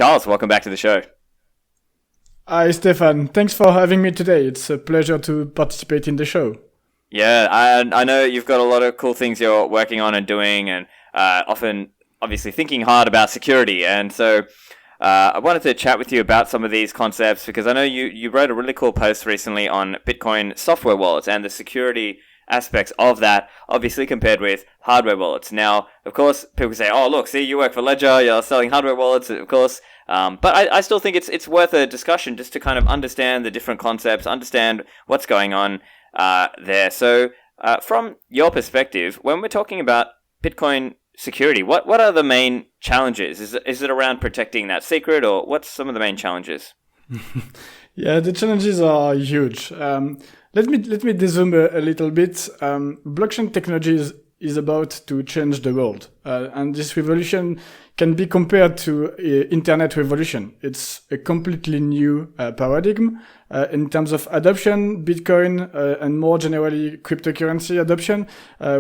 Charles, welcome back to the show. Hi, Stefan. Thanks for having me today. It's a pleasure to participate in the show. Yeah, I know you've got a lot of cool things you're working on and doing, and often, obviously, thinking hard about security. And so I wanted to chat with you about some of these concepts because I know you wrote a really cool post recently on Bitcoin software wallets and the security aspects of that, obviously compared with hardware wallets. Now, of course, people say, "Oh, look, see, you work for Ledger, you're selling hardware wallets," of course. But I still think it's worth a discussion just to kind of understand the different concepts, understand what's going on there. So, from your perspective, when we're talking about Bitcoin security, what are the main challenges? Is it around protecting that secret, or what's some of the main challenges? Yeah, the challenges are huge. Let me dezoom a little bit. Blockchain technology is about to change the world, and this revolution can be compared to internet revolution. It's a completely new paradigm in terms of adoption. Bitcoin and more generally cryptocurrency adoption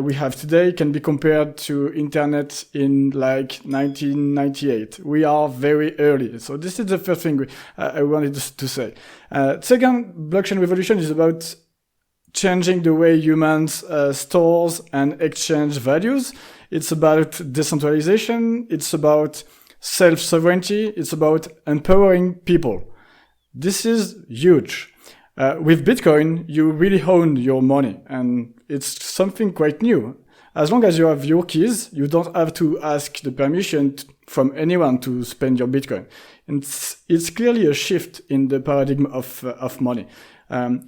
we have today can be compared to internet in like 1998. We are very early. So this is the first thing I wanted to say. Second, blockchain revolution is about changing the way humans stores and exchange values. It's about decentralization. It's about self-sovereignty. It's about empowering people. This is huge. With Bitcoin, you really own your money, and it's something quite new. As long as you have your keys, you don't have to ask the permission from anyone to spend your Bitcoin. And it's clearly a shift in the paradigm of money.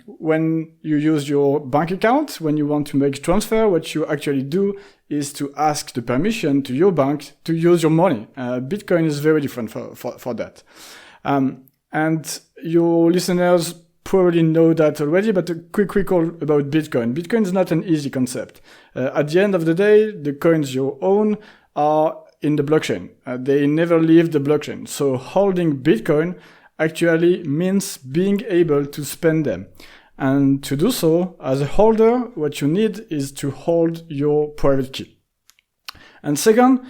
When you use your bank account, when you want to make transfer, what you actually do is to ask the permission to your bank to use your money. Bitcoin is very different for that. And your listeners probably know that already, but a quick recall about Bitcoin. Bitcoin is not an easy concept. At the end of the day, the coins you own are in the blockchain. They never leave the blockchain. So holding Bitcoin actually means being able to spend them. And to do so, as a holder, what you need is to hold your private key. And second,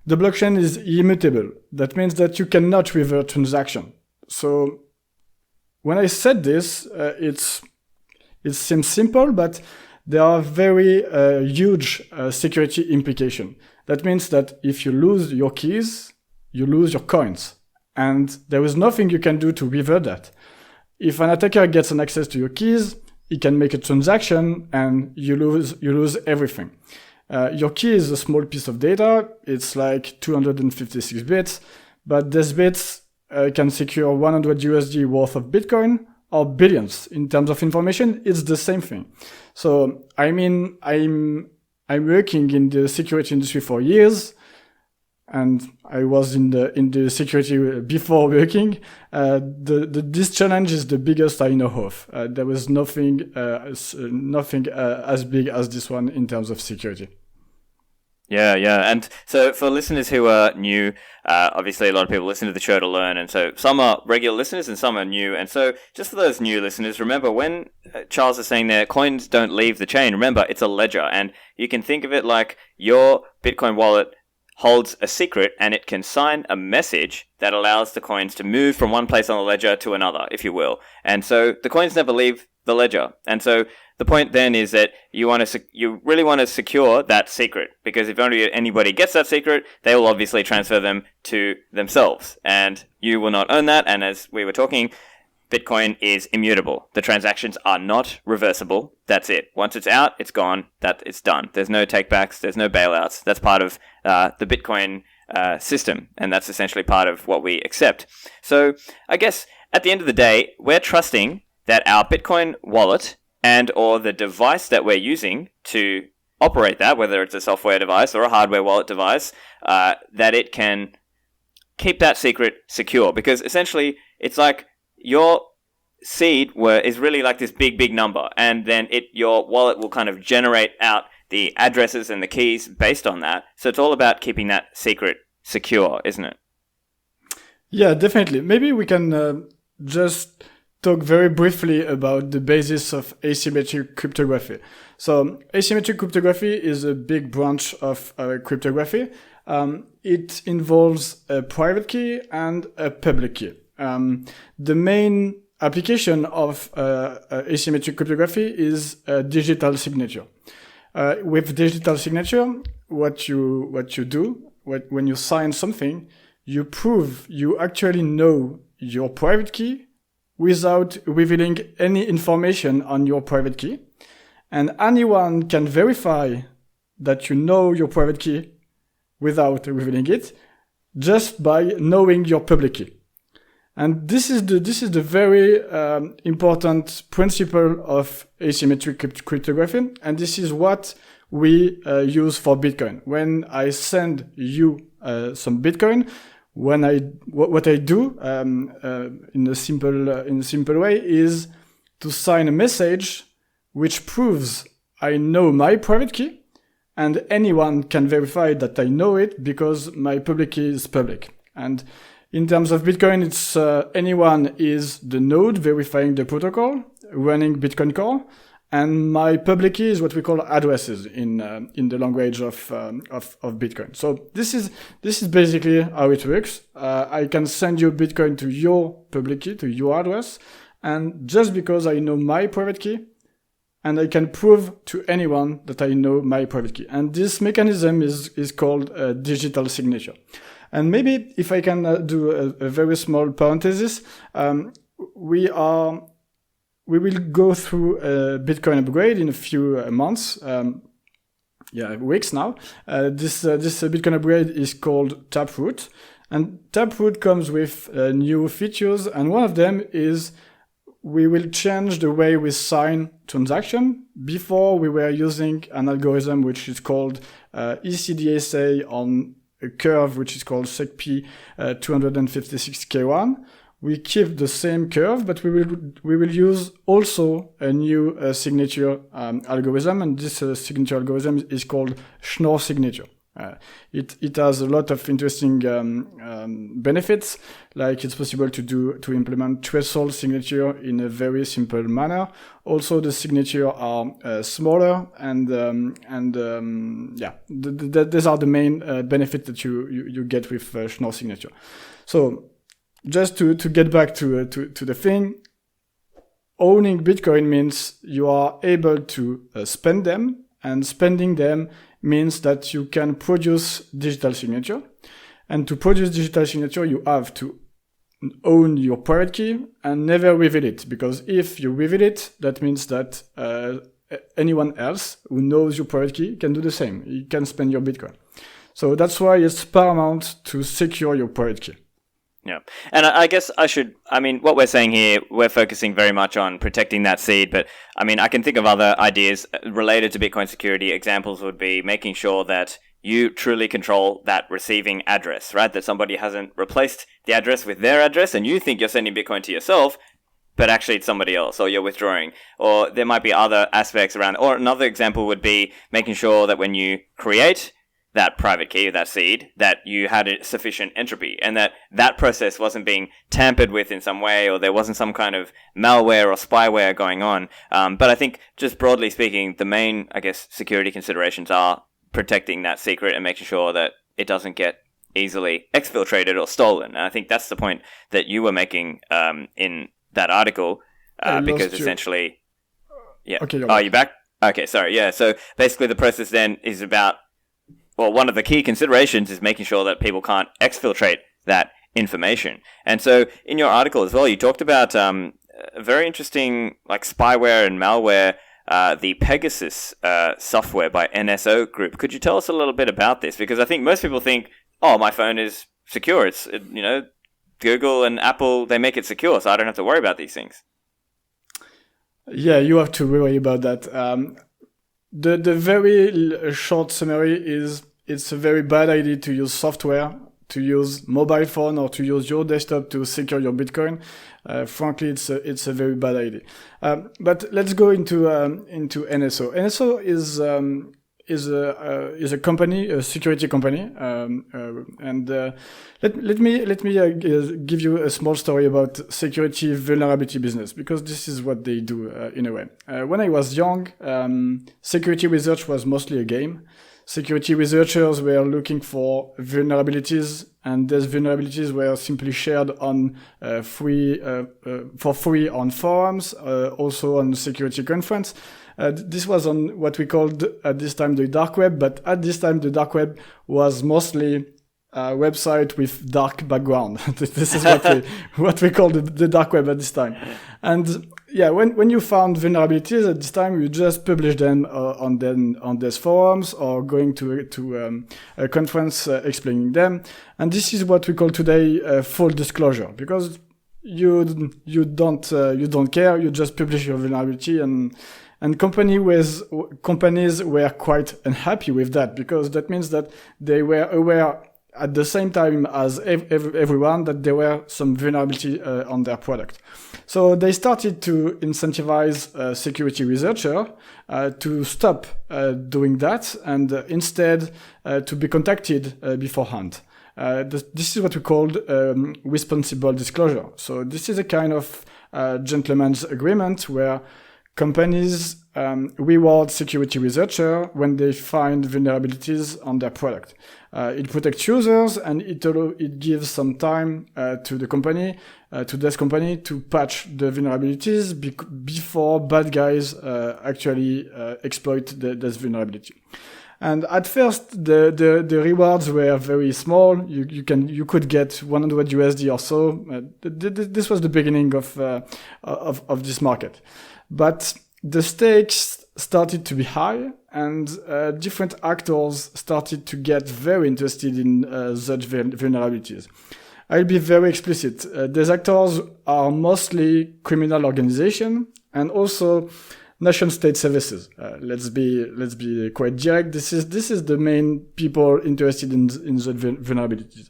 the blockchain is immutable. That means that you cannot revert transaction. So when I said this, it seems simple, but there are very huge security implications. That means that if you lose your keys, you lose your coins. And there is nothing you can do to revert that. If an attacker gets an access to your keys, he can make a transaction and you lose everything. Your key is a small piece of data. It's like 256 bits, but these bits can secure 100 USD worth of Bitcoin or billions. In terms of information, it's the same thing. So, I mean, I'm working in the security industry for years, and I was in the security before working. This challenge is the biggest I know of. There was nothing as big as this one in terms of security. Yeah. And so for listeners who are new, obviously a lot of people listen to the show to learn, and so some are regular listeners and some are new. And so just for those new listeners, remember when Charles is saying there, coins don't leave the chain, remember it's a ledger, and you can think of it like your Bitcoin wallet holds a secret, and it can sign a message that allows the coins to move from one place on the ledger to another, if you will. And so the coins never leave the ledger. And so the point then is that you really want to secure that secret, because if only anybody gets that secret, they will obviously transfer them to themselves, and you will not own that. And as we were talking, Bitcoin is immutable. The transactions are not reversible. That's it. Once it's out, it's gone. It's done. There's no takebacks. There's no bailouts. That's part of the Bitcoin system, and that's essentially part of what we accept. So I guess at the end of the day, we're trusting that our Bitcoin wallet and or the device that we're using to operate that, whether it's a software device or a hardware wallet device, that it can keep that secret secure. Because essentially, it's like your seed is really like this big number, and then your wallet will kind of generate out the addresses and the keys based on that. So it's all about keeping that secret secure, isn't it? Yeah, definitely. Maybe we can just talk very briefly about the basis of asymmetric cryptography. So asymmetric cryptography is a big branch of cryptography. It involves a private key and a public key. The main application of asymmetric cryptography is digital signature. With digital signature, what you do when you sign something, you prove you actually know your private key without revealing any information on your private key. And anyone can verify that you know your private key without revealing it just by knowing your public key. And this is the very important principle of asymmetric cryptography, and this is what we use for Bitcoin. When I send you some Bitcoin, what I do in a simple way is to sign a message which proves I know my private key, and anyone can verify that I know it because my public key is public. And in terms of Bitcoin, it's anyone is the node verifying the protocol, running Bitcoin Core, and my public key is what we call addresses in the language of Bitcoin. So this is basically how it works. I can send you Bitcoin to your public key, to your address, and just because I know my private key, and I can prove to anyone that I know my private key. And this mechanism is called digital signature. And maybe if I can do a very small parenthesis, we will go through a Bitcoin upgrade in a few months, weeks now. This Bitcoin upgrade is called Taproot, and Taproot comes with new features, and one of them is we will change the way we sign transaction. Before we were using an algorithm which is called ECDSA on a curve which is called SLP310. We keep the same curve, but we will use also a new signature algorithm, and this signature algorithm is called Schnorr signature. It has a lot of interesting benefits, like it's possible to implement threshold signature in a very simple manner. Also, the signature are smaller, and these are the main benefits that you get with Schnorr signature. So, just to get back to the thing, owning Bitcoin means you are able to spend them, and spending them means that you can produce digital signature. And to produce digital signature, you have to own your private key and never reveal it, because if you reveal it, that means that anyone else who knows your private key can do the same. He can spend your Bitcoin. So that's why it's paramount to secure your private key. Yeah. And I guess what we're saying here, we're focusing very much on protecting that seed, but I can think of other ideas related to Bitcoin security. Examples would be making sure that you truly control that receiving address, right? That somebody hasn't replaced the address with their address and you think you're sending Bitcoin to yourself, but actually it's somebody else, or you're withdrawing. Or there might be other aspects around, or another example would be making sure that when you create that private key, that seed, that you had a sufficient entropy, and that process wasn't being tampered with in some way, or there wasn't some kind of malware or spyware going on. But I think, just broadly speaking, the main, security considerations are protecting that secret and making sure that it doesn't get easily exfiltrated or stolen. And I think that's the point that you were making in that article, because essentially... Yeah. Okay, are you back? Okay, sorry. Yeah, so basically the process then is about... Well, one of the key considerations is making sure that people can't exfiltrate that information. And so in your article as well, you talked about very interesting spyware and malware, the Pegasus software by NSO Group. Could you tell us a little bit about this? Because I think most people think, my phone is secure. It's, Google and Apple, they make it secure, so I don't have to worry about these things. Yeah, you have to worry about that. The very short summary is it's a very bad idea to use software, to use mobile phone, or to use your desktop to secure your Bitcoin. Frankly, it's a very bad idea. But let's go into NSO. NSO is a company, a security company, and let me give you a small story about security vulnerability business, because this is what they do in a way. When I was young, security research was mostly a game. security researchers were looking for vulnerabilities, and these vulnerabilities were simply shared on for free on forums, also on security conference. This was on what we called at this time the dark web, but at this time the dark web was mostly a website with dark background. This is what we called the dark web at this time. And yeah, when you found vulnerabilities at this time, you just publish them on these forums or going to a conference explaining them. And this is what we call today full disclosure, because you don't care, you just publish your vulnerability, and companies were quite unhappy with that, because that means that they were aware at the same time as everyone that there were some vulnerability on their product. So they started to incentivize security researcher to stop doing that, and instead to be contacted beforehand. This is what we called responsible disclosure. So this is a kind of gentleman's agreement where companies reward security researcher when they find vulnerabilities on their product. It protects users, and it gives some time to the company, to this company, to patch the vulnerabilities before bad guys actually exploit this vulnerability. And at first, the rewards were very small. You could get $100 or so. This was the beginning of this market. But the stakes started to be high, and different actors started to get very interested in such vulnerabilities. I'll be very explicit. These actors are mostly criminal organizations and also nation-state services. Let's be quite direct. This is the main people interested in such vulnerabilities.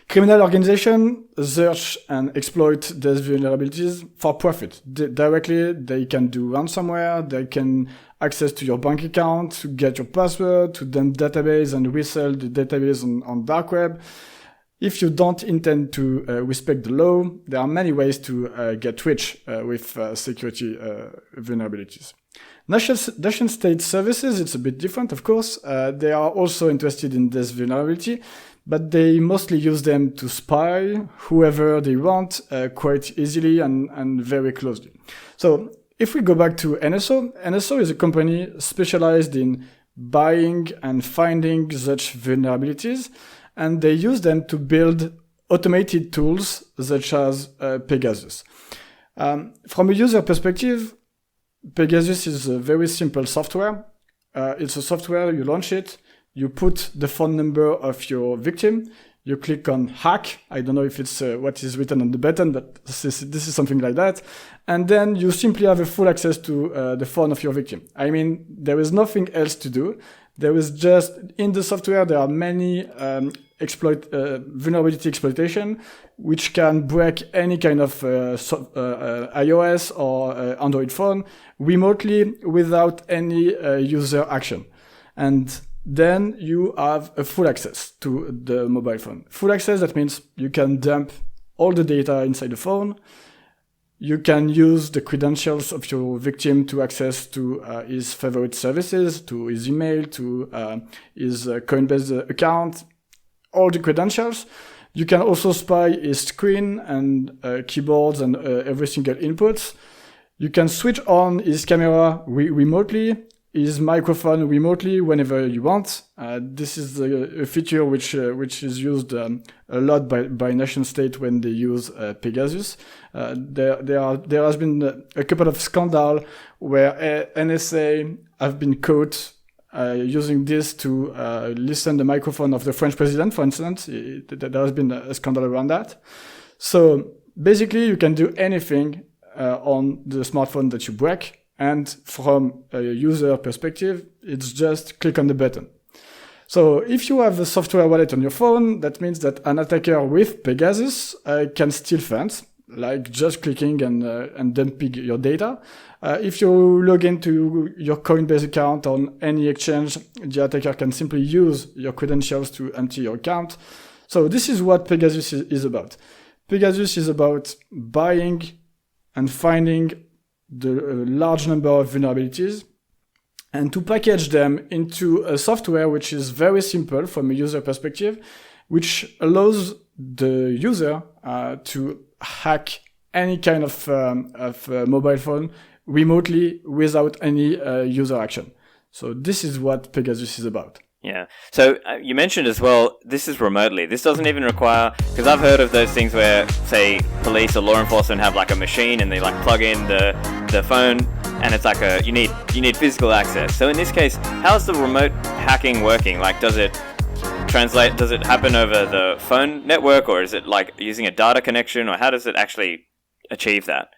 Criminal organizations search and exploit these vulnerabilities for profit. Directly, they can do ransomware, they can access to your bank account, to get your password, to dump database and resell the database on dark web. If you don't intend to respect the law, there are many ways to get rich with security vulnerabilities. Nation-state services, it's a bit different, of course. They are also interested in this vulnerability, but they mostly use them to spy whoever they want quite easily and very closely. So if we go back to NSO is a company specialized in buying and finding such vulnerabilities, and they use them to build automated tools such as Pegasus. From a user perspective, Pegasus is a very simple software. It's a software, you launch it, you put the phone number of your victim, you click on hack. I don't know if it's what is written on the button, but this is something like that. And then you simply have a full access to the phone of your victim. I mean, there is nothing else to do. There is just, in the software, there are many vulnerability exploitation, which can break any kind of iOS or Android phone remotely without any user action. And then you have a full access to the mobile phone. Full access, that means you can dump all the data inside the phone. You can use the credentials of your victim to access to his favorite services, to his email, to his Coinbase account, all the credentials. You can also spy his screen and keyboards and every single input. You can switch on his camera remotely, his microphone remotely whenever you want. This is a feature which is used a lot by nation state when they use Pegasus. There has been a couple of scandals where NSA have been caught using this to listen the microphone of the French president, for instance. There has been a scandal around that. So basically, you can do anything on the smartphone that you break. And from a user perspective, it's just click on the button. So if you have a software wallet on your phone, that means that an attacker with Pegasus can steal funds, like just clicking and dumping your data. If you log into your Coinbase account on any exchange, the attacker can simply use your credentials to empty your account. So this is what Pegasus is about. Pegasus is about buying and finding the large number of vulnerabilities and to package them into a software which is very simple from a user perspective, which allows the user to hack any kind of mobile phone remotely without any user action. So this is what Pegasus is about. Yeah. So you mentioned as well, this is remotely. This doesn't even require, because I've heard of those things where, say, police or law enforcement have like a machine and they like plug in the phone, and it's like you need physical access. So in this case, how's the remote hacking working? Like, does it happen over the phone network, or is it like using a data connection, or how does it actually achieve that?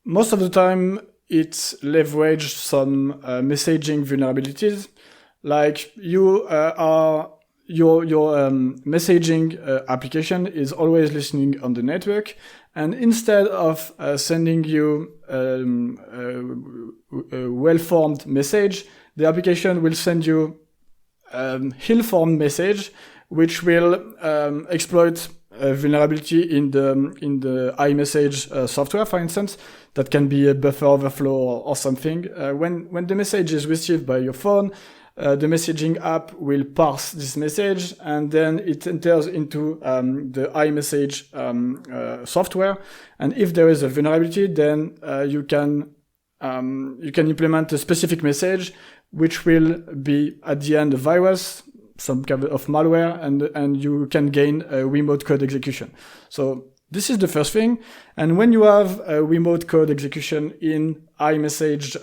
Most of the time, it's leveraged some messaging vulnerabilities. Like your messaging application is always listening on the network, and instead of sending you a well-formed message, the application will send you ill-formed message, which will exploit a vulnerability in the iMessage software, for instance. That can be a buffer overflow or something. When the message is received by your phone, the messaging app will parse this message, and then it enters into the iMessage software. And if there is a vulnerability, then you can implement a specific message, which will be at the end a virus, some kind of malware, and you can gain a remote code execution. So this is the first thing. And when you have a remote code execution in iMessage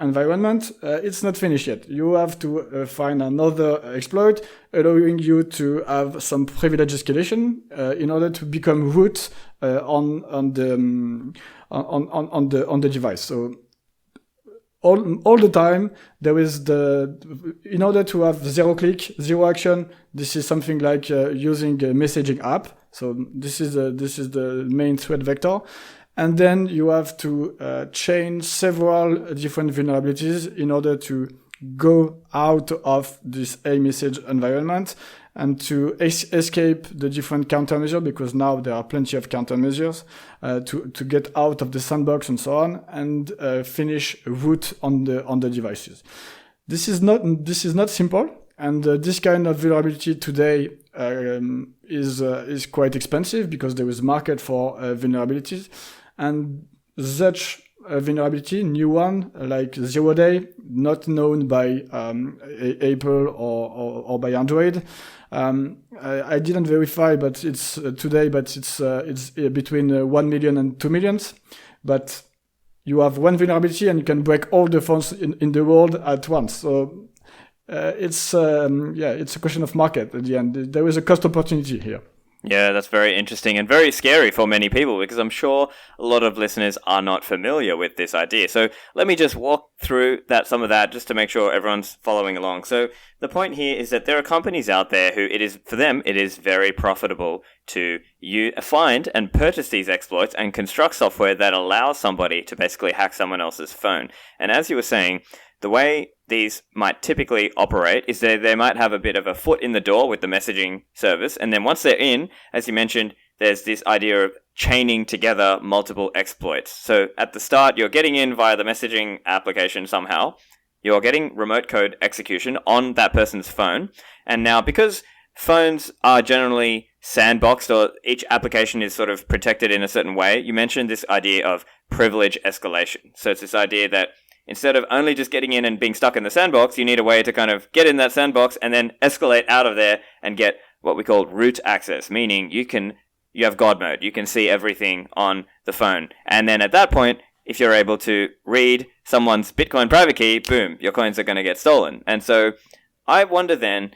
environment, it's not finished yet. You have to find another exploit allowing you to have some privilege escalation in order to become root on the device. So all the time there is in order to have zero click, zero action, this is something like using a messaging app. So this is the main threat vector. And then you have to change several different vulnerabilities in order to go out of this iMessage environment and to escape the different countermeasures, because now there are plenty of countermeasures to get out of the sandbox and so on, and finish root on the devices. This is not simple, and this kind of vulnerability today is quite expensive, because there is market for vulnerabilities, and such a vulnerability, new one like 0 day, not known by Apple or by Android. I didn't verify, but it's today, but it's between 1 million and 2 million. But you have one vulnerability and you can break all the phones in the world at once. So it's a question of market at the end. There is a cost opportunity here. Yeah, that's very interesting and very scary for many people, because I'm sure a lot of listeners are not familiar with this idea. So let me just walk through some of that just to make sure everyone's following along. So the point here is that there are companies out there who it is very profitable to find and purchase these exploits and construct software that allows somebody to basically hack someone else's phone. And as you were saying, the way these might typically operate is that they might have a bit of a foot in the door with the messaging service. And then once they're in, as you mentioned, there's this idea of chaining together multiple exploits. So at the start, you're getting in via the messaging application somehow. You're getting remote code execution on that person's phone. And now, because phones are generally sandboxed, or each application is sort of protected in a certain way, you mentioned this idea of privilege escalation. So it's this idea that instead of only just getting in and being stuck in the sandbox, you need a way to kind of get in that sandbox and then escalate out of there and get what we call root access, meaning you have God mode. You can see everything on the phone. And then at that point, if you're able to read someone's Bitcoin private key, boom, your coins are going to get stolen. And so I wonder then,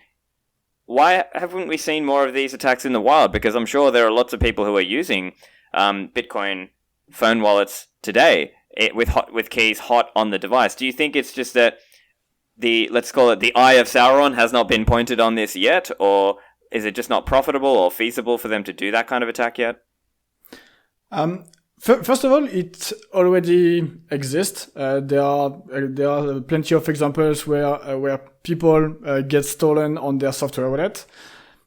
why haven't we seen more of these attacks in the wild? Because I'm sure there are lots of people who are using Bitcoin phone wallets today, with keys hot on the device. Do you think it's just that let's call it the eye of Sauron has not been pointed on this yet, or is it just not profitable or feasible for them to do that kind of attack yet? First of all, it already exists. There are plenty of examples where people get stolen on their software wallet.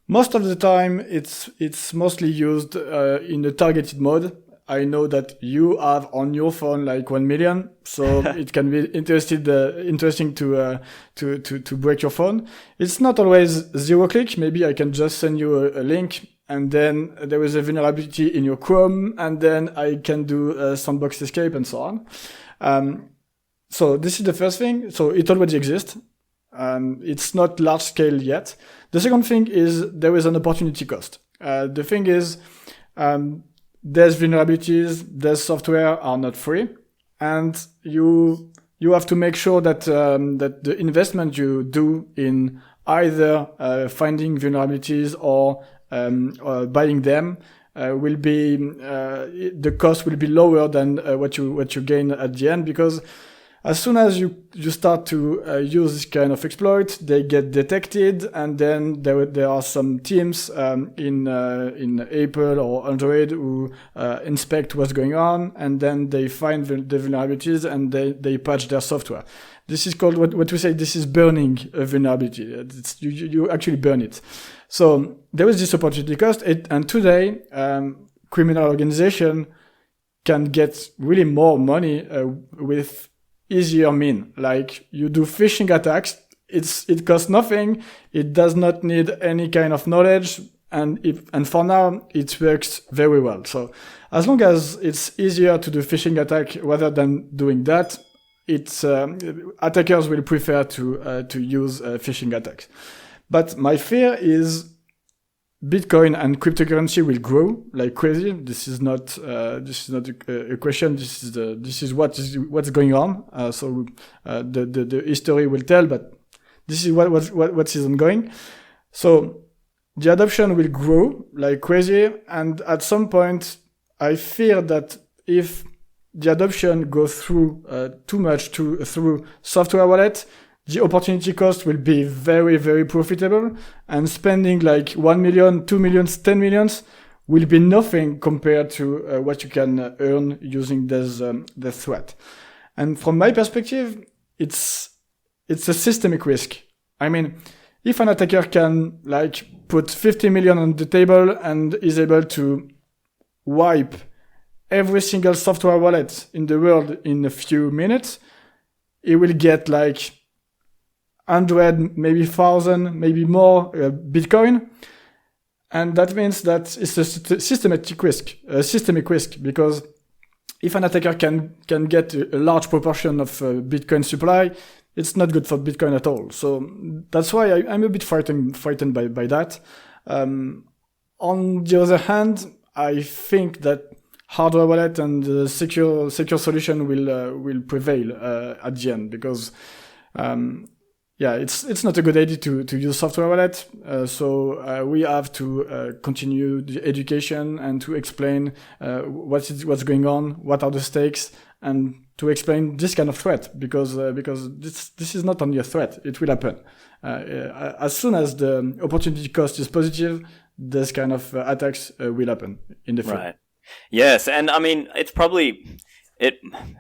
Most of the time, it's mostly used in a targeted mode. I know that you have on your phone like 1 million, so it can be interesting to break your phone. It's not always 0-click. Maybe I can just send you a link, and then there is a vulnerability in your Chrome, and then I can do a sandbox escape and so on. So this is the first thing. So it already exists. It's not large scale yet. The second thing is there is an opportunity cost. The thing is, there's vulnerabilities, there's software are not free, and you have to make sure that that the investment you do in either finding vulnerabilities or buying them will be the cost will be lower than what you gain at the end, because as soon as you start to use this kind of exploit, they get detected, and then there are some teams in Apple or Android who inspect what's going on, and then they find the vulnerabilities and they patch their software. This is called what we say. This is burning a vulnerability. You actually burn it. So there is this opportunity cost, and today criminal organization can get really more money with easier mean. Like, you do phishing attacks, it costs nothing, it does not need any kind of knowledge, and for now it works very well. So as long as it's easier to do phishing attack rather than doing that, it's attackers will prefer to use phishing attacks. But my fear is Bitcoin and cryptocurrency will grow like crazy. This is not a question. This is what's going on. So the history will tell, but this is what is ongoing. So the adoption will grow like crazy, and at some point, I fear that if the adoption goes through too much through software wallet, the opportunity cost will be very, very profitable, and spending like 1 million, 2 million, 10 millions will be nothing compared to what you can earn using the threat. And from my perspective, it's a systemic risk. I mean, if an attacker can like put 50 million on the table and is able to wipe every single software wallet in the world in a few minutes, he will get like 100, maybe 1,000, maybe more Bitcoin. And that means that it's a systemic risk, because if an attacker can get a large proportion of Bitcoin supply, it's not good for Bitcoin at all. So that's why I'm a bit frightened by that. On the other hand, I think that hardware wallet and secure solution will prevail at the end, because it's not a good idea to use software wallet. So we have to continue the education and to explain what's going on, what are the stakes, and to explain this kind of threat, because this is not only a threat, it will happen. As soon as the opportunity cost is positive, this kind of attacks will happen in the future. Right. Yes, and I mean, it's probably...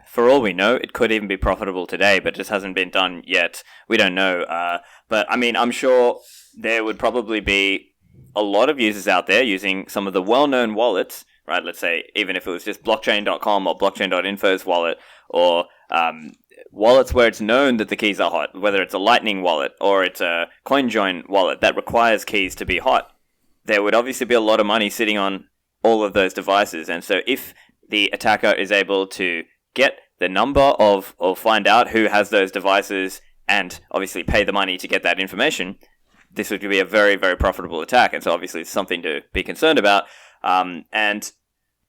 for all we know, it could even be profitable today, but it just hasn't been done yet. We don't know. But I mean, I'm sure there would probably be a lot of users out there using some of the well-known wallets, right? Let's say, even if it was just blockchain.com or blockchain.info's wallet, or wallets where it's known that the keys are hot, whether it's a Lightning wallet or it's a CoinJoin wallet that requires keys to be hot. There would obviously be a lot of money sitting on all of those devices. And so if the attacker is able to get the number of, or find out who has those devices and obviously pay the money to get that information, this would be a very, very profitable attack. And so obviously it's something to be concerned about. And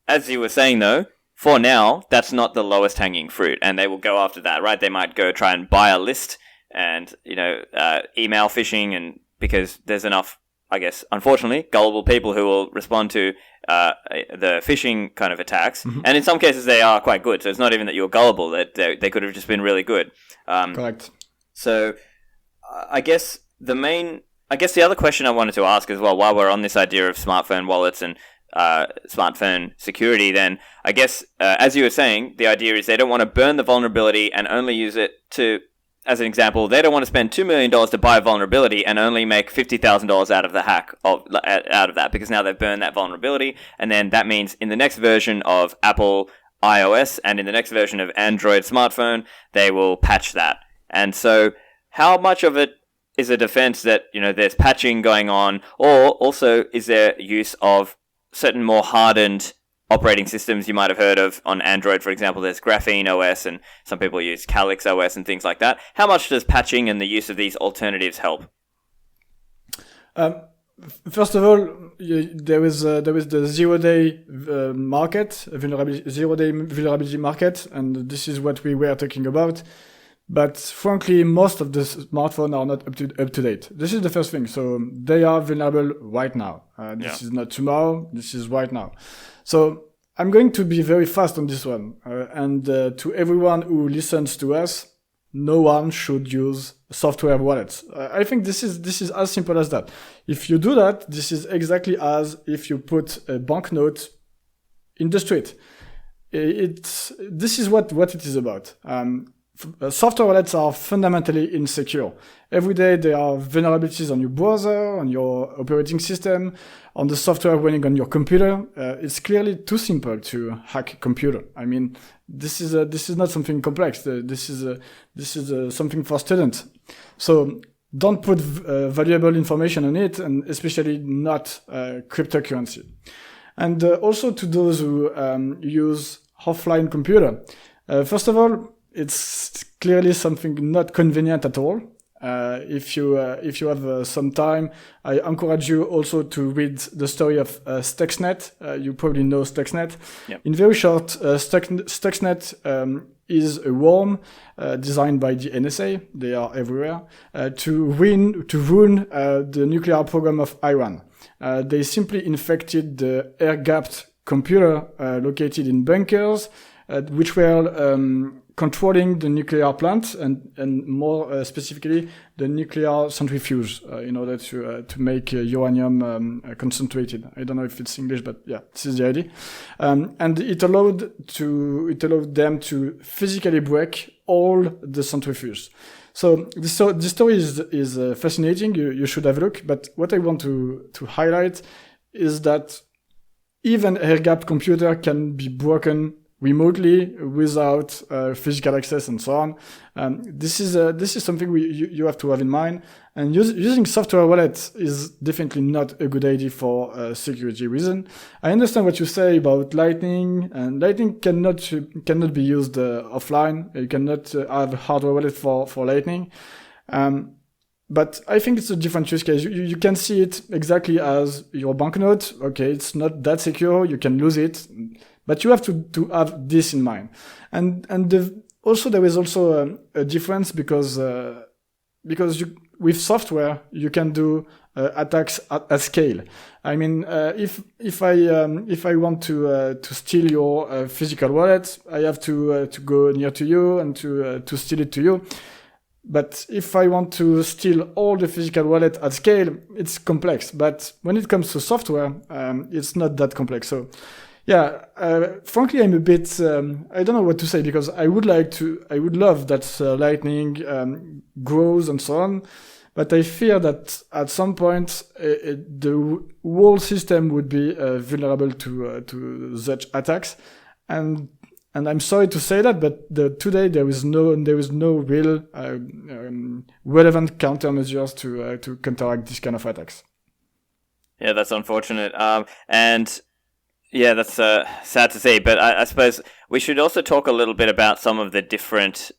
as you were saying though, for now, that's not the lowest hanging fruit, and they will go after that, right? They might go try and buy a list and, email phishing, and because there's enough, I guess, unfortunately, gullible people who will respond to the phishing kind of attacks. Mm-hmm. And in some cases, they are quite good. So it's not even that you're gullible. That they could have just been really good. Correct. So I guess the other question I wanted to ask as well, while we're on this idea of smartphone wallets and smartphone security, then I guess, as you were saying, the idea is they don't want to burn the vulnerability and only use it to as an example, they don't want to spend $2 million to buy a vulnerability and only make $50,000 out of the hack out of that, because now they've burned that vulnerability, and then that means in the next version of Apple iOS and in the next version of Android smartphone, they will patch that. And so how much of it is a defense that, there's patching going on, or also is there use of certain more hardened operating systems you might have heard of on Android, for example? There's Graphene OS, and some people use Calyx OS and things like that. How much does patching and the use of these alternatives help? First of all, there is the zero-day market, zero-day vulnerability market, and this is what we were talking about. But frankly, most of the smartphones are not up to date. This is the first thing. So they are vulnerable right now. This is not tomorrow. This is right now. So I'm going to be very fast on this one. And to everyone who listens to us, no one should use software wallets. I think this is as simple as that. If you do that, this is exactly as if you put a banknote in the street. This is what it is about. Software wallets are fundamentally insecure. Every day there are vulnerabilities on your browser, on your operating system, on the software running on your computer. It's clearly too simple to hack a computer. I mean, this is not something complex. This is something for students. So don't put valuable information on it, and especially not cryptocurrency. And also to those who use offline computer. First of all, it's clearly something not convenient at all. If you have some time, I encourage you also to read the story of Stuxnet. You probably know Stuxnet. Yep. In very short, Stuxnet is a worm designed by the NSA. They are everywhere to ruin the nuclear program of Iran. They simply infected the air-gapped computer located in bunkers, which were controlling the nuclear plant and more specifically the nuclear centrifuge in order to make uranium concentrated. I don't know if it's English, but yeah, this is the idea. And it allowed them to physically break all the centrifuges. So this story is fascinating. You should have a look. But what I want to highlight is that even a air-gapped computer can be broken remotely without physical access and so on. This is something you have to have in mind. And using software wallets is definitely not a good idea for security reason. I understand what you say about Lightning, and Lightning cannot be used offline. You cannot have a hardware wallet for Lightning. But I think it's a different use case. You can see it exactly as your banknote. Okay, it's not that secure. You can lose it. But you have to have this in mind. And also there is also a difference because with software you can do attacks at scale. I mean, if I want to steal your physical wallet, I have to go near to you and to steal it to you. But if I want to steal all the physical wallet at scale, it's complex. But when it comes to software, it's not that complex. So yeah, frankly, I'm a bit, I don't know what to say, because I would love that Lightning grows and so on, but I fear that at some point the whole system would be vulnerable to such attacks, and I'm sorry to say that, but today there is no real relevant countermeasures to counteract this kind of attacks. Yeah, that's unfortunate, and. Yeah, that's sad to see, but I suppose we should also talk a little bit about some of the different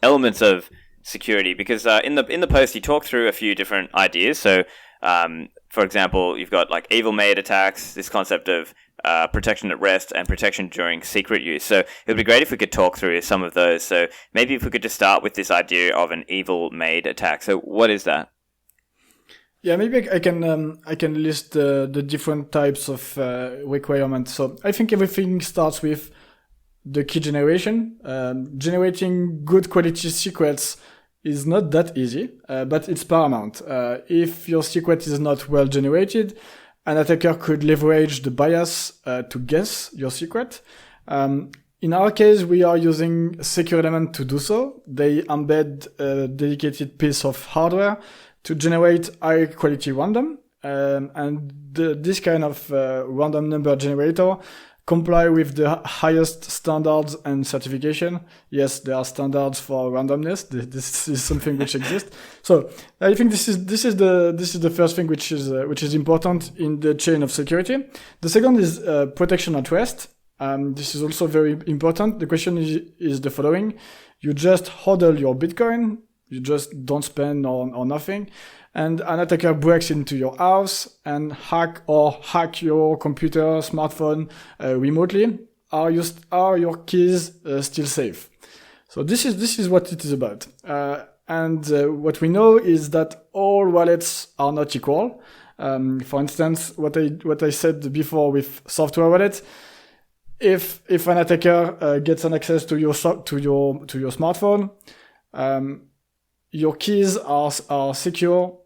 elements of security, because in the post you talk through a few different ideas. So, for example, you've got like evil-made attacks, this concept of protection at rest and protection during secret use. So it would be great if we could talk through some of those. So maybe if we could just start with this idea of an evil-made attack. So what is that? Yeah, maybe I can list the different types of requirements. So I think everything starts with the key generation. Generating good quality secrets is not that easy, but it's paramount. If your secret is not well generated, an attacker could leverage the bias to guess your secret. In our case, we are using secure element to do so. They embed a dedicated piece of hardware to generate high quality random. This kind of random number generator comply with the highest standards and certification. Yes, there are standards for randomness. This is something which exists. So I think this is the first thing which is important in the chain of security. The second is protection at rest. This is also very important. The question is the following: you just hodl your Bitcoin, you just don't spend on nothing, and an attacker breaks into your house and hack your computer, smartphone remotely. Are your keys still safe? So this is what it is about. What we know is that all wallets are not equal. For instance, what I said before with software wallet. If an attacker gets an access to your smartphone, your keys are secure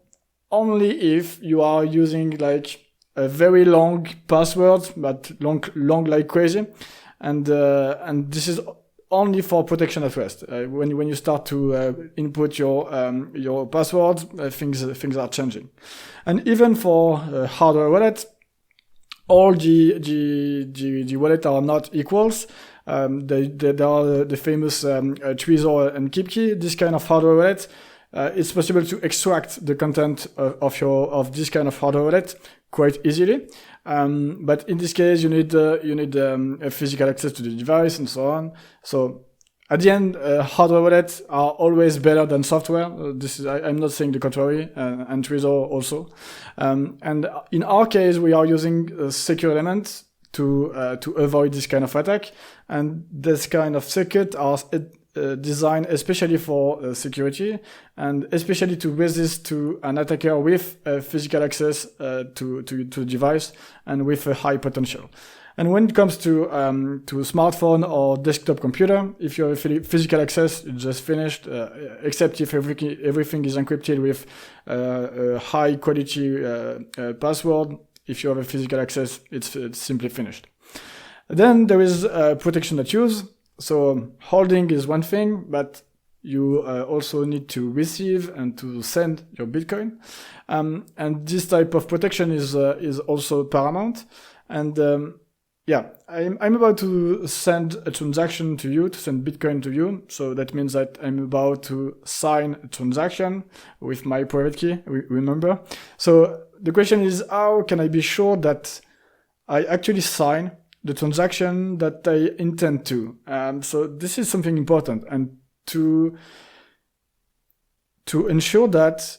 only if you are using like a very long password, but long like crazy, and this is only for protection at rest. When you start to input your passwords, things are changing, and even for hardware wallet. All the wallet are not equals. There are the famous Trezor and KeepKey. This kind of hardware wallet, it's possible to extract the content of this kind of hardware wallet quite easily. But in this case, you need a physical access to the device and so on. So at the end, hardware wallets are always better than software. I'm not saying the contrary, and Trezor also. And in our case, we are using secure elements to avoid this kind of attack. And this kind of circuit are designed especially for security, and especially to resist to an attacker with physical access to the device and with a high potential. And when it comes to smartphone or desktop computer, if you have physical access, it's just finished. Except if everything is encrypted with a high quality password. If you have a physical access, it's simply finished. Then there is protection at use. So holding is one thing, but you also need to receive and to send your Bitcoin. And this type of protection is also paramount. And I'm about to send a transaction to you, to send Bitcoin to you. So that means that I'm about to sign a transaction with my private key, remember? So the question is, how can I be sure that I actually sign the transaction that I intend to? So this is something important. And to ensure that,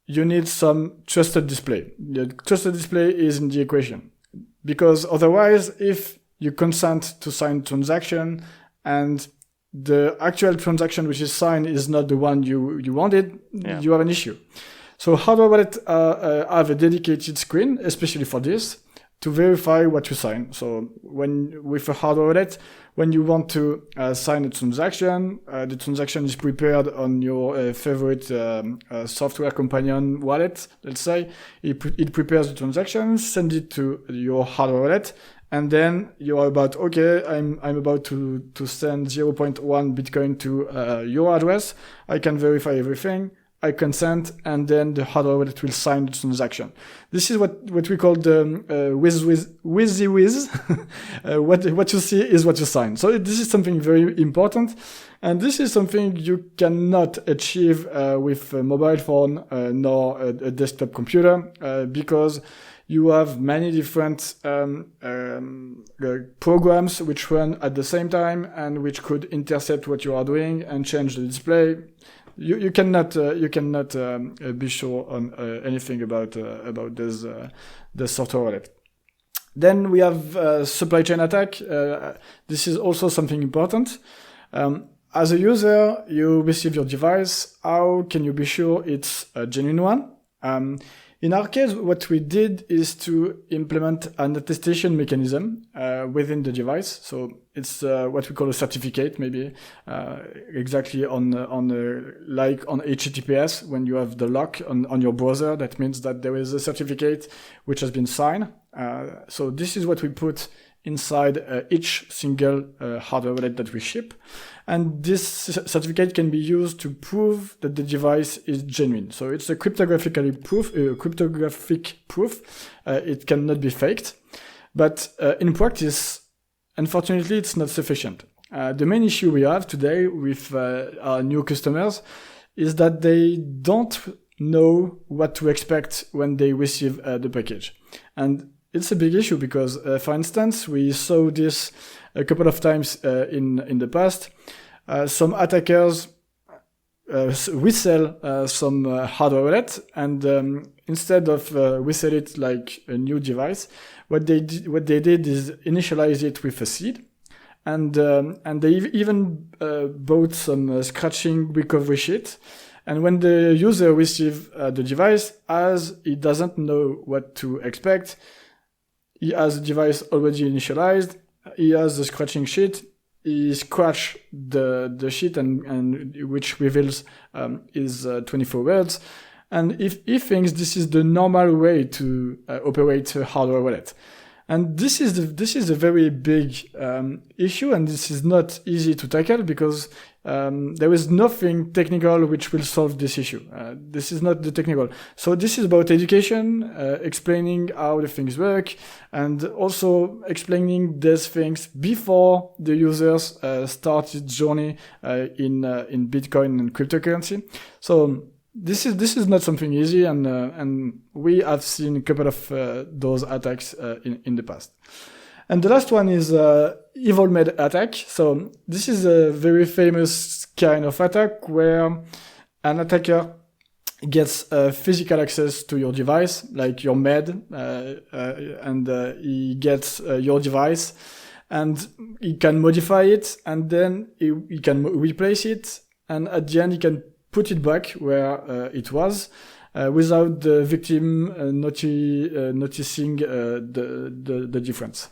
you need some trusted display. The trusted display is in the equation. Because otherwise, if you consent to sign transaction and the actual transaction which is signed is not the one you wanted, you have an issue. So hardware wallet have a dedicated screen, especially for this, to verify what you sign. So with a hardware wallet, when you want to sign a transaction, the transaction is prepared on your favorite software companion wallet, let's say. It prepares the transaction, send it to your hardware wallet, and then you're about, okay, I'm about to send 0.1 Bitcoin to your address. I can verify everything. I consent, and then the hardware wallet will sign the transaction. This is what we call the whiz. What you see is what you sign. So this is something very important, and this is something you cannot achieve with a mobile phone nor a desktop computer because you have many different programs which run at the same time and which could intercept what you are doing and change the display. You cannot be sure on anything about this software wallet. Then we have supply chain attack. This is also something important. As a user, you receive your device. How can you be sure it's a genuine one? In our case, what we did is to implement an attestation mechanism within the device. So it's what we call a certificate, maybe exactly on like on HTTPS when you have the lock on your browser. That means that there is a certificate which has been signed. So this is what we put inside each single hardware wallet that we ship. And this certificate can be used to prove that the device is genuine. So it's a cryptographic proof. It cannot be faked. But in practice, unfortunately, it's not sufficient. The main issue we have today with our new customers is that they don't know what to expect when they receive the package. And it's a big issue because, for instance, we saw this a couple of times in the past. Some attackers resell some hardware wallet, and instead of resell it like a new device, what they did is initialize it with a seed, and they even bought some scratching recovery sheet. And when the user receives the device, as he doesn't know what to expect, he has the device already initialized, he has the scratching sheet, he scratch the sheet and which reveals his 24 words. And if he thinks this is the normal way to operate a hardware wallet. And this is a very big issue, and this is not easy to tackle because there is nothing technical which will solve this issue. This is not the technical. So this is about education, explaining how the things work, and also explaining these things before the users start its journey in Bitcoin and cryptocurrency. So this is not something easy, and we have seen a couple of those attacks in the past. And the last one is EvilMed attack. So this is a very famous kind of attack where an attacker gets physical access to your device, like your med, and he gets your device, and he can modify it, and then he can replace it, and at the end he can put it back where it was, without the victim noticing the difference.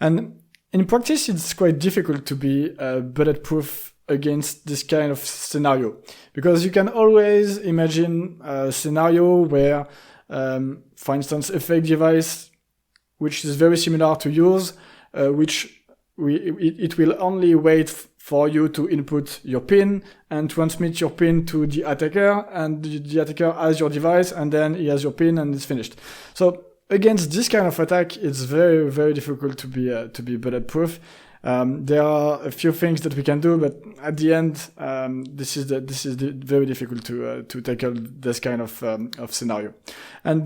And in practice, it's quite difficult to be bulletproof against this kind of scenario, because you can always imagine a scenario where, for instance, a fake device, which is very similar to yours, it will only wait for you to input your PIN and transmit your PIN to the attacker, and the attacker has your device, and then he has your PIN, and it's finished. So against this kind of attack, it's very, very difficult to be bulletproof. There are a few things that we can do, but at the end, this is very difficult to tackle this kind of scenario. And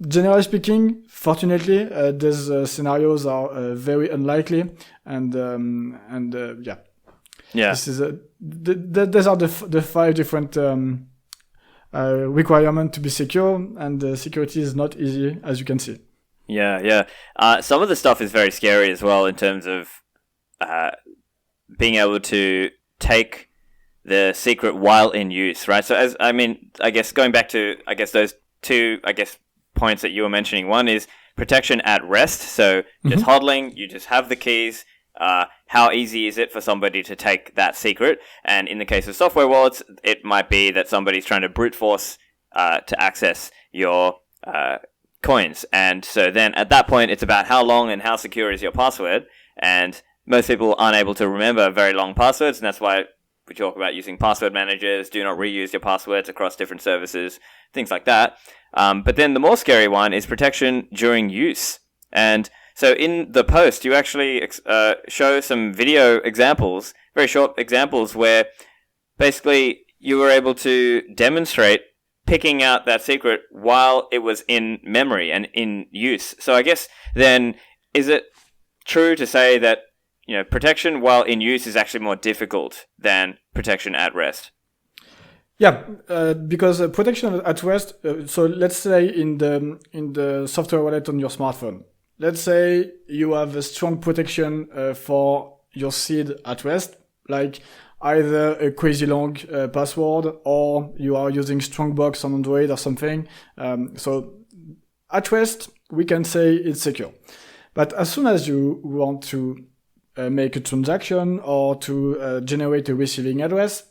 generally speaking, fortunately, these scenarios are very unlikely, and yeah. Yeah. This is these are the 5 different requirements to be secure, and security is not easy, as you can see. Yeah. Some of the stuff is very scary as well in terms of being able to take the secret while in use, right? So I guess going back to those 2 points that you were mentioning. One is protection at rest. So just hodling, you just have the keys. How easy is it for somebody to take that secret? And in the case of software wallets, it might be that somebody's trying to brute force to access your coins. And so then at that point, it's about how long and how secure is your password. And most people aren't able to remember very long passwords, and that's why we talk about using password managers, do not reuse your passwords across different services, things like that. But then the more scary one is protection during use. And so in the post, you actually show some video examples, very short examples, where basically you were able to demonstrate picking out that secret while it was in memory and in use. So I guess then, is it true to say that protection while in use is actually more difficult than protection at rest? Yeah, because protection at rest. So let's say in the software wallet on your smartphone. Let's say you have a strong protection for your seed at rest, like either a crazy long password, or you are using Strongbox on Android or something. So at rest, we can say it's secure. But as soon as you want to make a transaction or to generate a receiving address,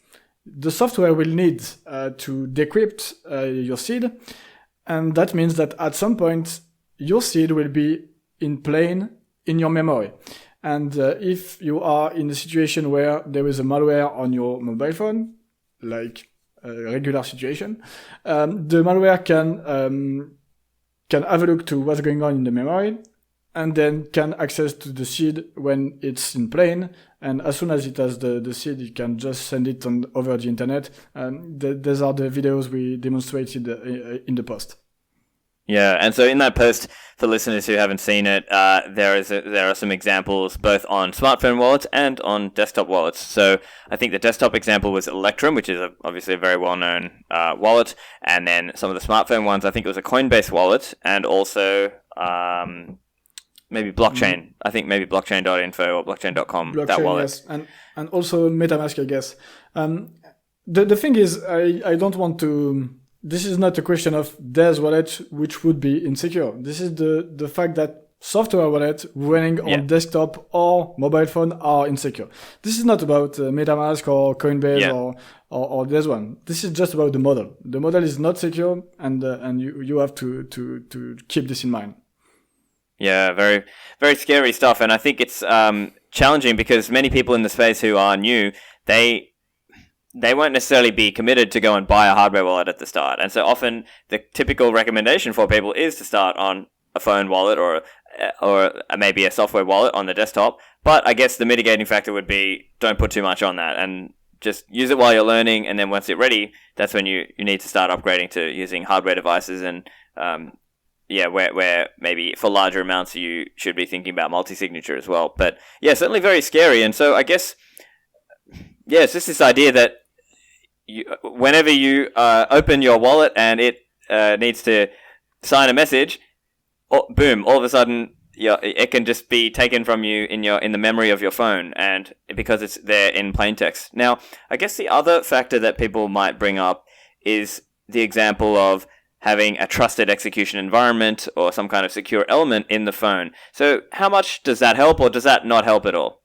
the software will need to decrypt your seed. And that means that at some point, your seed will be in plain in your memory. And if you are in a situation where there is a malware on your mobile phone, like a regular situation, the malware can have a look to what's going on in the memory, and then can access to the seed when it's in plain. And as soon as it has the seed, it can just send it over the internet. These are the videos we demonstrated in the post. Yeah, and so in that post, for listeners who haven't seen it, there are some examples both on smartphone wallets and on desktop wallets. So I think the desktop example was Electrum, which is obviously a very well-known wallet, and then some of the smartphone ones, I think it was a Coinbase wallet, and also maybe blockchain. Mm-hmm. I think maybe blockchain.info or blockchain.com, that wallet. Yes, and also MetaMask, I guess. The thing is, I don't want to... This is not a question of there's wallet which would be insecure. This is the fact that software wallet running on desktop or mobile phone are insecure. This is not about MetaMask or Coinbase or this one. This is just about the model. The model is not secure, and you have to keep this in mind. Yeah, very, very scary stuff. And I think it's challenging because many people in the space who are new, they won't necessarily be committed to go and buy a hardware wallet at the start. And so often the typical recommendation for people is to start on a phone wallet or maybe a software wallet on the desktop. But I guess the mitigating factor would be don't put too much on that and just use it while you're learning. And then once it's ready, that's when you need to start upgrading to using hardware devices. And where maybe for larger amounts you should be thinking about multi-signature as well. But yeah, certainly very scary. And so I guess, it's just this idea that whenever you open your wallet and it needs to sign a message, boom! All of a sudden, it can just be taken from you in the memory of your phone, and because it's there in plain text. Now, I guess the other factor that people might bring up is the example of having a trusted execution environment or some kind of secure element in the phone. So, how much does that help, or does that not help at all?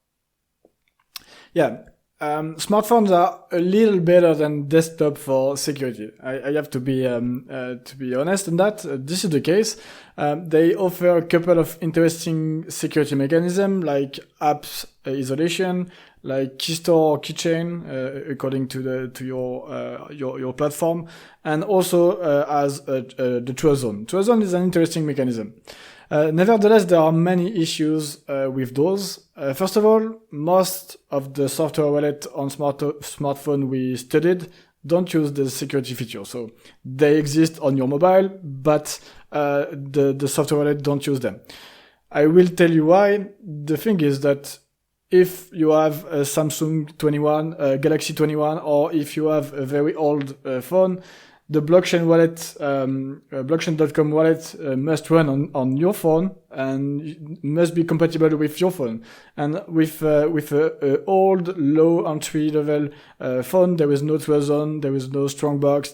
Yeah. Smartphones are a little better than desktop for security. I have to be honest in that. This is the case. They offer a couple of interesting security mechanisms like apps isolation, like key store or keychain, according to your platform, and also as the trust zone. Trust zone is an interesting mechanism. Nevertheless, there are many issues with those. First of all, most of the software wallet on smartphone we studied don't use the security feature. So they exist on your mobile, but the software wallet don't use them. I will tell you why. The thing is that if you have a Samsung 21, Galaxy 21, or if you have a very old phone, the blockchain wallet, blockchain.com wallet must run on your phone and must be compatible with your phone. And with a old low entry level phone, there is no trust zone, there is no strongbox,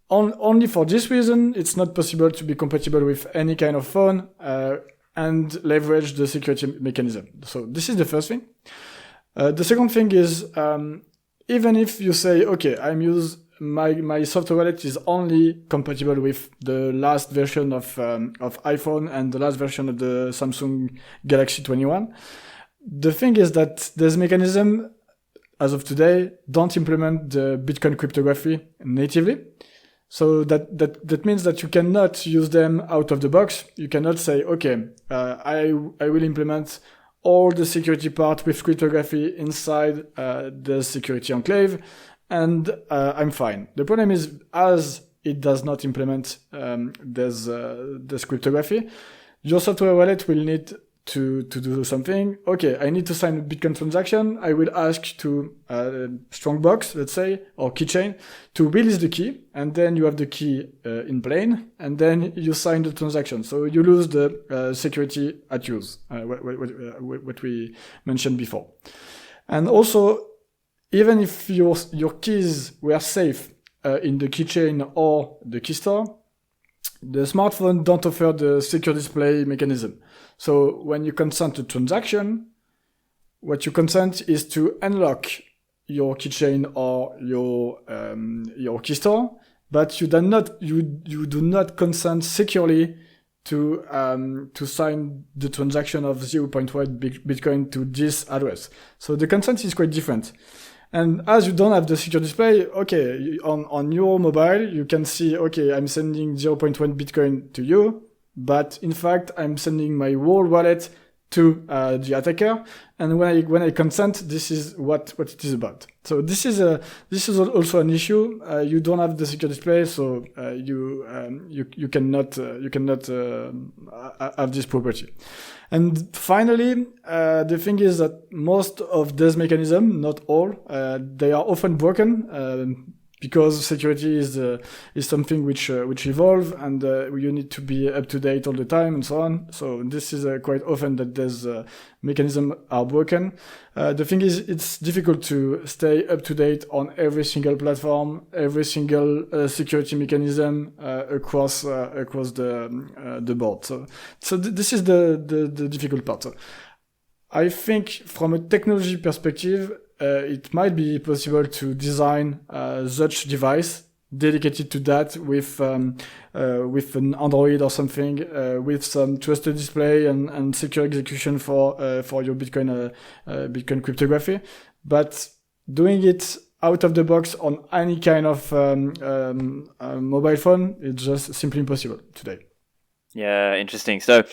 only for this reason, it's not possible to be compatible with any kind of phone and leverage the security mechanism. So this is the first thing. The second thing is, even if you say, okay, my software wallet is only compatible with the last version of iPhone and the last version of the Samsung Galaxy 21. The thing is that this mechanism, as of today, don't implement the Bitcoin cryptography natively. So that means that you cannot use them out of the box. You cannot say, okay, I will implement all the security part with cryptography inside the security enclave, and I'm fine. The problem is, as it does not implement this cryptography, your software wallet will need to do something. Okay, I need to sign a Bitcoin transaction. I will ask to Strongbox, let's say, or keychain, to release the key, and then you have the key in plain, and then you sign the transaction. So you lose the security at use, what we mentioned before. And also, even if your keys were safe in the keychain or the key store, the smartphone don't offer the secure display mechanism. So when you consent to transaction, what you consent is to unlock your keychain or your key store, but you do not consent securely to sign the transaction of 0.1 Bitcoin to this address. So the consent is quite different. And as you don't have the secure display, okay, on your mobile, you can see, okay, I'm sending 0.1 Bitcoin to you, but in fact, I'm sending my whole wallet to the attacker. And when I consent, this is what it is about. So this is also an issue. You don't have the secure display, so you cannot have this property. And finally, the thing is that most of these mechanisms, not all, they are often broken because security is something which evolve, and you need to be up to date all the time and so on. So this is quite often that these mechanisms are broken. The thing is, it's difficult to stay up to date on every single platform, every single security mechanism across the board. So this is the difficult part. So I think from a technology perspective, it might be possible to design such device dedicated to that with an Android or something, with some trusted display and secure execution for your Bitcoin cryptography. But doing it out of the box on any kind of mobile phone, it's just simply impossible today. Yeah, interesting. So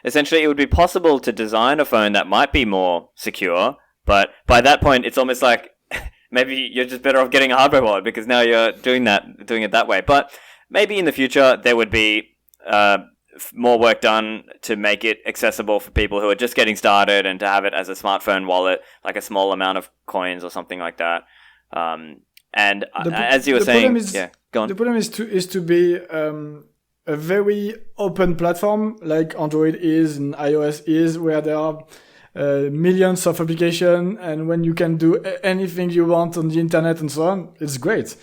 essentially, it would be possible to design a phone that might be more secure, but by that point, it's almost like maybe you're just better off getting a hardware wallet because now you're doing it that way. But maybe in the future, there would be more work done to make it accessible for people who are just getting started and to have it as a smartphone wallet, like a small amount of coins or something like that. And as you were saying, go on. The problem is to be a very open platform like Android is and iOS is, where there are millions of applications, and when you can do anything you want on the internet and so on, it's great.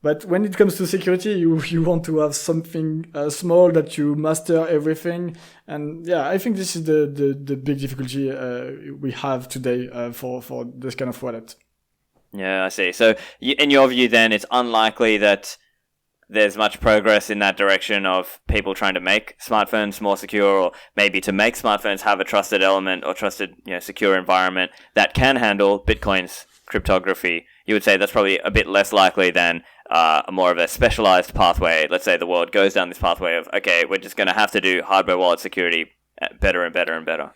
But when it comes to security, you want to have something small that you master everything. And yeah, I think this is the big difficulty we have today for this kind of wallet. Yeah, I see. So in your view then, it's unlikely that there's much progress in that direction of people trying to make smartphones more secure, or maybe to make smartphones have a trusted element or trusted, secure environment that can handle Bitcoin's cryptography. You would say that's probably a bit less likely than more of a specialized pathway. Let's say the world goes down this pathway of, okay, we're just going to have to do hardware wallet security better and better and better.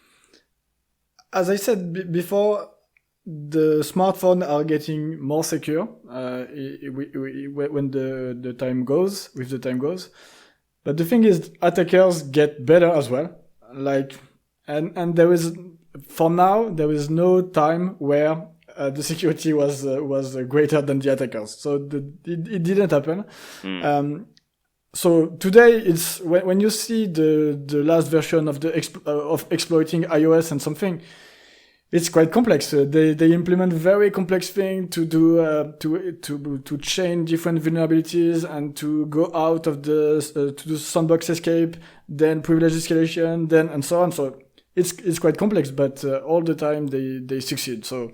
As I said before, the smartphones are getting more secure when the time goes. But the thing is, attackers get better as well. And there is, for now, there is no time where the security was greater than the attackers. So it didn't happen. So today, it's when you see the last version of of exploiting iOS and something, it's quite complex. They implement very complex things to do to chain different vulnerabilities and to go out of to do sandbox escape, then privilege escalation, then and so on. So it's quite complex, but all the time they succeed. So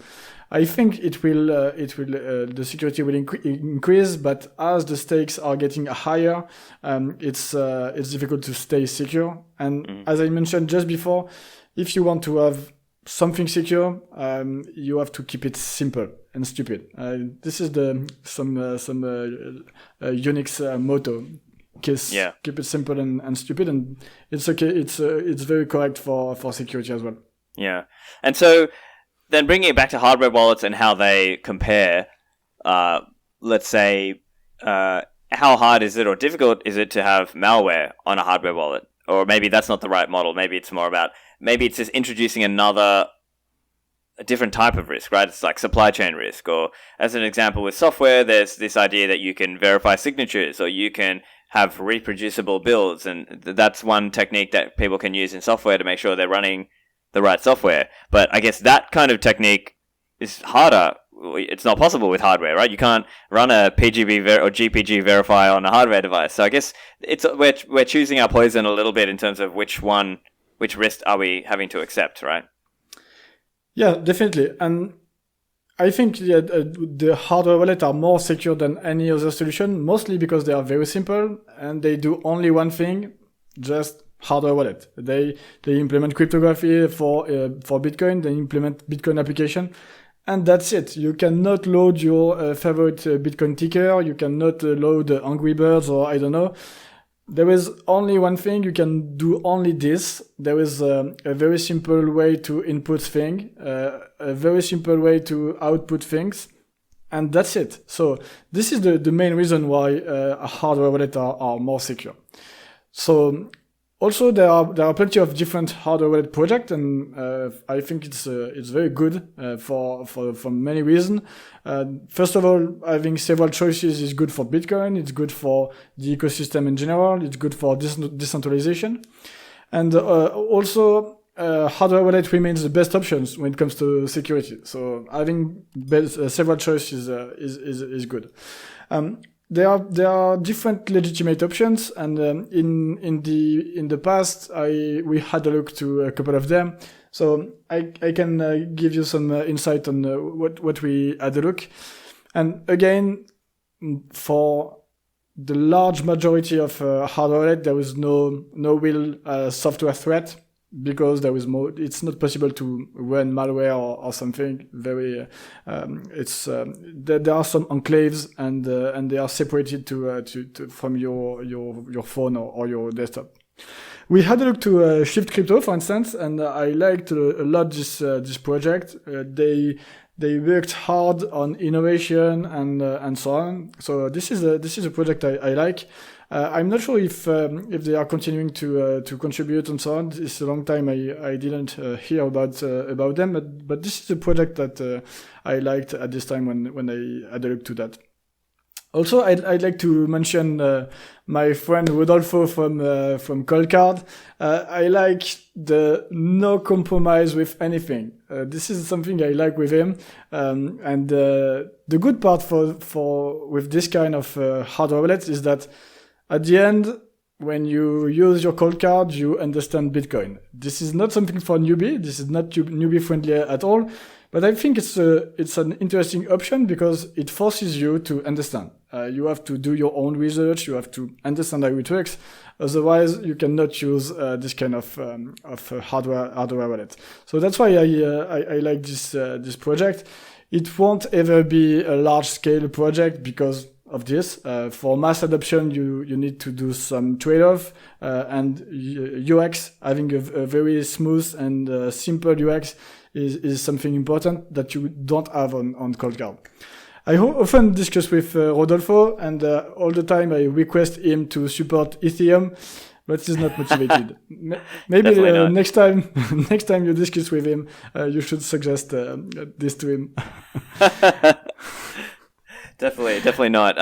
I think the security will increase, but as the stakes are getting higher, it's difficult to stay secure. And as I mentioned just before, if you want to have something secure, you have to keep it simple and stupid. This is some Unix motto. Keep it simple and stupid, and it's okay. It's very correct for security as well. Yeah, and so then bringing it back to hardware wallets and how they compare. Let's say, how hard is it or difficult is it to have malware on a hardware wallet? Or maybe that's not the right model. Maybe it's more about, maybe it's just introducing a different type of risk, right? It's like supply chain risk. Or as an example with software, there's this idea that you can verify signatures or you can have reproducible builds. And that's one technique that people can use in software to make sure they're running the right software. But I guess that kind of technique is harder. It's not possible with hardware, right? You can't run a PGB or GPG verify on a hardware device. So I guess we're choosing our poison a little bit in terms of which risk are we having to accept, right? Yeah, definitely. And I think the hardware wallets are more secure than any other solution, mostly because they are very simple and they do only one thing, just hardware wallet. They implement cryptography for Bitcoin. They implement Bitcoin application, and that's it. You cannot load your favorite Bitcoin ticker. You cannot load Angry Birds or I don't know. There is only one thing. You can do only this. There is a very simple way to input things, a very simple way to output things, and that's it. So this is the main reason why hardware wallets are more secure. So also there are plenty of different hardware wallet projects, and I think it's very good for many reasons. First of all, having several choices is good for Bitcoin. It's good for the ecosystem in general. It's good for decentralization, and also hardware wallet remains the best options when it comes to security. So having several choices is good. There are different legitimate options, and in the past we had a look to a couple of them. So I can give you some insight on what we had a look. And again, for the large majority of hardware wallet, there was no real software threat, because it's not possible to run malware or something. There are some enclaves, and they are separated from your phone or your desktop. We had a look to Shift Crypto, for instance, and I liked a lot this project. They worked hard on innovation and so on. So this is a project I like. I'm not sure if they are continuing to contribute and so on. It's a long time I didn't hear about them, but this is a project that I liked at this time when I had a look to that. Also, I'd like to mention my friend Rodolfo from Coldcard. I like the no compromise with anything. This is something I like with him, and the good part with this kind of hardware wallets is that at the end, when you use your cold card, you understand Bitcoin. This is not something for newbie. This is not newbie friendly at all. But I think it's an interesting option because it forces you to understand. You have to do your own research. You have to understand how it works. Otherwise, you cannot use this kind of hardware wallet. So that's why I like this project. It won't ever be a large scale project because of this. For mass adoption, you need to do some trade-off, and UX, having a very smooth and simple UX is something important that you don't have on Coldcard. I often discuss with Rodolfo, and all the time I request him to support Ethereum, but he's not motivated. Maybe next time you discuss with him, you should suggest this to him. Definitely not.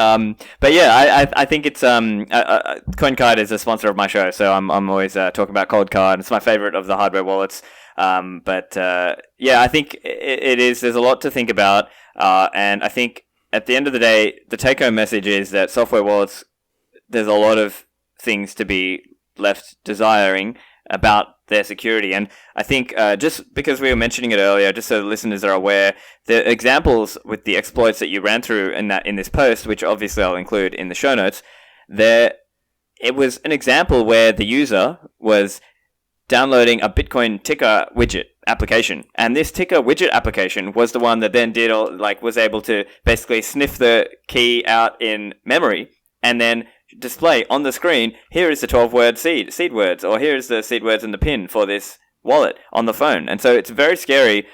But yeah, I think it's CoinKite is a sponsor of my show, so I'm always talking about Coldcard. It's my favorite of the hardware wallets. But yeah, I think it is. There's a lot to think about, and I think at the end of the day, the take-home message is that software wallets, there's a lot of things to be left desiring about their security. And I think just because we were mentioning it earlier, just so the listeners are aware, the examples with the exploits that you ran through in this post, which obviously I'll include in the show notes, it was an example where the user was downloading a Bitcoin ticker widget application. And this ticker widget application was the one that then was able to basically sniff the key out in memory and then display on the screen, here is the 12-word seed words, or here is the seed words and the pin for this wallet on the phone. And so it's very scary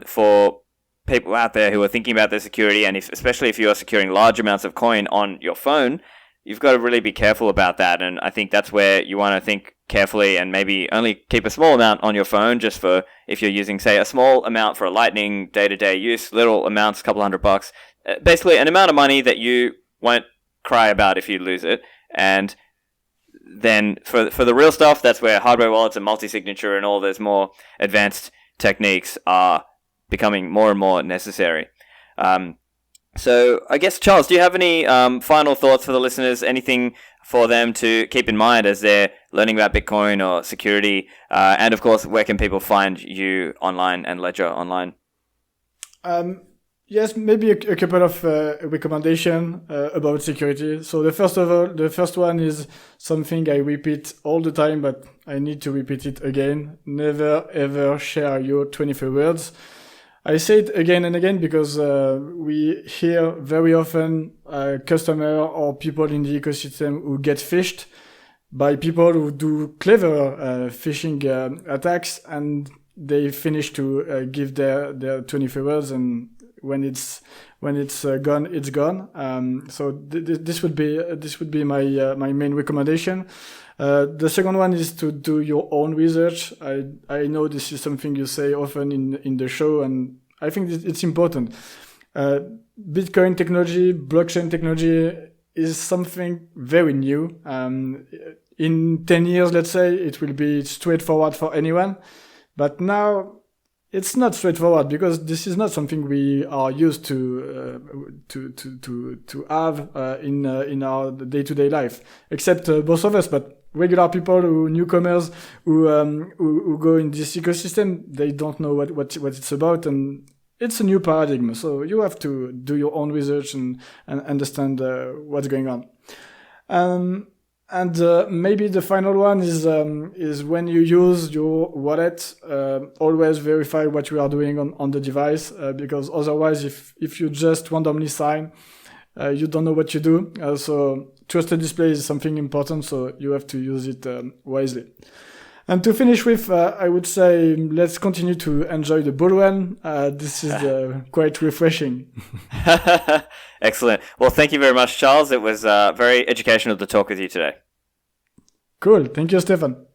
for people out there who are thinking about their security, and especially if you are securing large amounts of coin on your phone, you've got to really be careful about that. And I think that's where you want to think carefully and maybe only keep a small amount on your phone, just for if you're using, say, a small amount for a lightning day-to-day use, little amounts, a couple $100, basically an amount of money that you won't cry about if you lose it. And then for the real stuff, that's where hardware wallets and multi-signature and all those more advanced techniques are becoming more and more necessary. So I guess, Charles, do you have any final thoughts for the listeners? Anything for them to keep in mind as they're learning about Bitcoin or security? And of course, where can people find you online and Ledger online? Yes, maybe a couple of recommendation about security. So the first one is something I repeat all the time, but I need to repeat it again. Never ever share your 24 words. I say it again and again because we hear very often customer or people in the ecosystem who get phished by people who do clever phishing attacks, and they finish to give their 24 words, and when it's gone, it's gone. So this would be my main recommendation. The second one is to do your own research. I know this is something you say often in the show, and I think it's important. Bitcoin technology, blockchain technology is something very new. In 10 years, let's say, it will be straightforward for anyone. But now it's not straightforward because this is not something we are used to have in our day-to-day life, except both of us. But regular people, newcomers who go in this ecosystem, they don't know what it's about, and it's a new paradigm. So you have to do your own research and understand what's going on. And maybe the final one is when you use your wallet, always verify what you are doing on the device, because otherwise, if you just randomly sign, you don't know what you do. So trusted display is something important, so you have to use it wisely. And to finish with, I would say let's continue to enjoy the bull run. This is quite refreshing. Excellent. Well, thank you very much, Charles. It was very educational to talk with you today. Cool. Thank you, Stefan.